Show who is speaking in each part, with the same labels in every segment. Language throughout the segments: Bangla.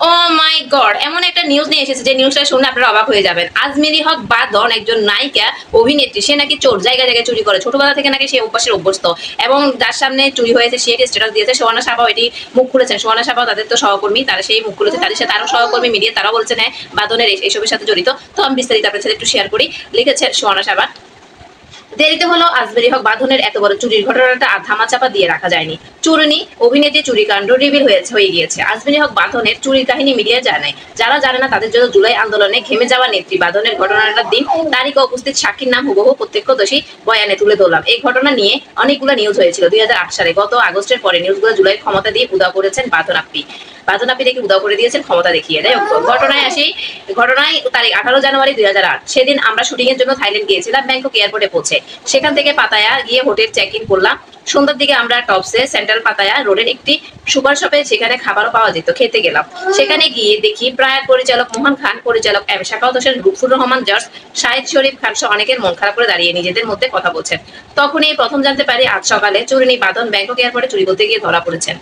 Speaker 1: ও মাই গড, এমন একটা নিউজ নিয়ে এসেছে যে নিউজটা শুনে আপনারা অবাক হয়ে যাবেন। আজমেরি হক বাঁধন একজন নায়িকা, অভিনেত্রী। সে নাকি চোর, জায়গায় জায়গায় চুরি করে, ছোটবেলা থেকে নাকি সে অভ্যাসের অভ্যস্ত। এবং যার সামনে চুরি হয়েছে সে এটি স্ট্যাটাস দিয়েছে। সোহানা সাবাও এটি মুখ খুলেছেন। সোহানা সাবাও তাদের তো সহকর্মী, তারা সেই মুখ খুলেছে। তাদের সাথে আরো সহকর্মী মিডিয়া তারাও বলছেন হ্যাঁ বাঁধনের এইসবের সাথে জড়িত। তো আমি বিস্তারিত আপনার সাথে একটু শেয়ার করি। লিখেছেন সোহানা সাবা, দেরিতে হলো আজমেরি হক বাঁধনের এত বড় চুরির ঘটনাটা আর ধামাচাপা দিয়ে রাখা যায়নি। চুরুনি অভিনেত্রী চুরিকাণ্ড রিভিল হয়ে গিয়েছে। আজমেরি হক বাঁধনের চুরির কাহিনী মিডিয়া জানায়। যারা জানে না তাদের জন্য জুলাই আন্দোলনে ঘেমে যাওয়া নেত্রী বাঁধনের ঘটনাটার দিন তারিখ ও উপস্থিত সাক্ষীর নাম হুবহু প্রত্যক্ষদর্শী বয়ানে তুলে ধরলাম। এই ঘটনা নিয়ে অনেকগুলো নিউজ হয়েছিল 2008 সালে। গত আগস্টের পরে নিউজগুলো জুলাই ক্ষমতা দিয়ে উদাও করেছেন বাঁধন আপ্পি। বাঁধন আপ্পি দেখে উদাও করে দিয়েছেন ক্ষমতা দেখিয়ে। যাই হোক, ঘটনায় আসি। ঘটনায় তারিখ 18 জানুয়ারি 2008। সেদিন আমরা শুটিং এর জন্য থাইল্যান্ড গিয়েছিলাম। ব্যাংকক এয়ারপোর্টে পৌঁছে সেখান থেকে পাতায়া গিয়ে হোটেল চেক ইন করলাম। সন্ধ্যার দিকে আমরা টপসে সেন্ট্রাল পাতায়া রোডের একটি সুপার শপে, সেখানে খাবারও পাওয়া যেত, খেতে গেলাম। সেখানে গিয়ে দেখি প্রয়াত পরিচালক মোহন খান, পরিচালক এম শাখাওয়াত হোসেন, লুৎফুর রহমান জর্জ, শাহিদ শরীফ খান সহ অনেকের মন খারাপ করে দাঁড়িয়ে নিজেদের মধ্যে কথা বলছেন। তখনই প্রথম জানতে পারি আজ সকালে চুরুনি বাঁধন ব্যাংকক এয়ারপোর্টে চুরি করতে গিয়ে ধরা পড়েছেন।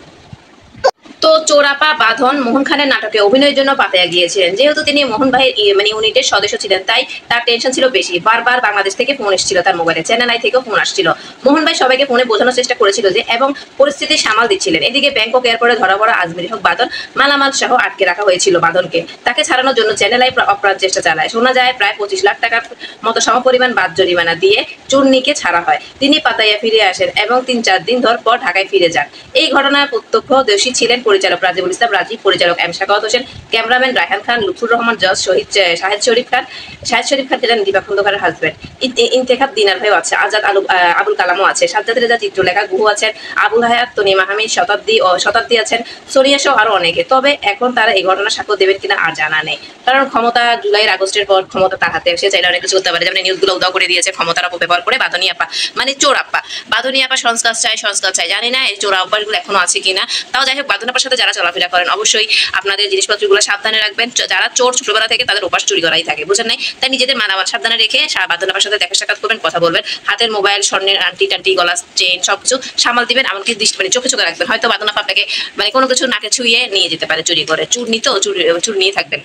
Speaker 1: তো চোরাপা বাঁধন মোহন খানের নাটকে অভিনয়ের জন্য পাতায়া গিয়েছিলেন। যেহেতু তিনি মোহন ভাইয়ের ইউনিটের সদস্য ছিলেন, তাই তার টেনশন ছিল বেশি। বারবার বাংলাদেশ থেকে ফোন এসেছিল তার মোবাইলে, চেন্নাই থেকেও ফোন আসছিল। মোহন ভাই সবাইকে ফোনে বোঝানোর চেষ্টা করেছিল যে, এবং পরিস্থিতি সামাল দিচ্ছিলেন। এদিকে ব্যাংকক এয়ারপোর্টে ধরা পড়া আজমেরি হক বাঁধন মালামাল সহ আটকে রাখা হয়েছিল বাঁধনকে। তাকে ছাড়ানোর জন্য চেন্নাই অপ্রাণ চেষ্টা চালায়। শোনা যায় প্রায় 25 লাখ টাকার মতো সমপরিমাণ বাদ জরিমানা দিয়ে চূর্ণীকে ছাড়া হয়। তিনি পাতায়া ফিরে আসেন এবং 3-4 দিন পর ঢাকায় ফিরে যান। এই ঘটনার প্রত্যক্ষদর্শী ছিলেন পরিচালক রাজিবুল ইসলাম রাজীব, পরিচালক এম শাখাওয়াত হোসেন, ক্যামেরাম্যান রায়হান খান, লুৎফুর রহমান জজ, শাহিদ শরীফ খান। শাহিদ শরীফ খান ছিলেন দীপা খন্দকারের হাজবেন্ড। ইন্তেখাব দিনার ভাইও আছে, আজাদ আবুল কালামও আছে, সাজ্জাদ রেজা চিত্রলেখা, গুহু আছেন, আবুল হায়াত, তনিমা হামিদ, শতাব্দী আছেন, সোনিয়া সহ আরো অনেকে। তবে এখন তারা এই ঘটনার সাক্ষ্য দেবেন কিনা আর জানা নেই, কারণ ক্ষমতা জুলাইয়ের আগস্টের পর ক্ষমতা তার হাতে। সে চাইলে অনেক কিছু করতে পারে, যেমন নিউজগুলো উদাও করে দিয়েছে ক্ষমতার অপব্যবহার করে। বাঁধনি আপা মানে চোর আপা, বাঁধনি আপা সংস্কার চাই। জানি না এই চোর অভ্যাসগুলো এখনো আছে কিনা। তাও যাই হোক, বাঁধন আপার সাথে যারা চলাফেরা করেন অবশ্যই আপনাদের জিনিসপত্রগুলো সাবধানে রাখবেন। যারা চোর ছোটবেলা থেকে তাদের অভ্যাস চুরি করাই থাকে, বুঝেন নাই? তাই নিজেদের মালামাল সাবধানে রেখে বাঁধন আপার সাথে দেখা সাক্ষাৎ করবেন, কথা বলবেন। হাতের মোবাইল, স্বর্ণের আংটি টান্টি, গলা চেন সবকিছু সামাল দিবেন। এমনকি চোখে চোখে রাখবেন। হয়তো বাঁধন আপা আপনাকে কোনো কিছু নাকে ছুঁয়ে নিয়ে যেতে পারে চুরি করে। চুর নিয়ে থাকবেন।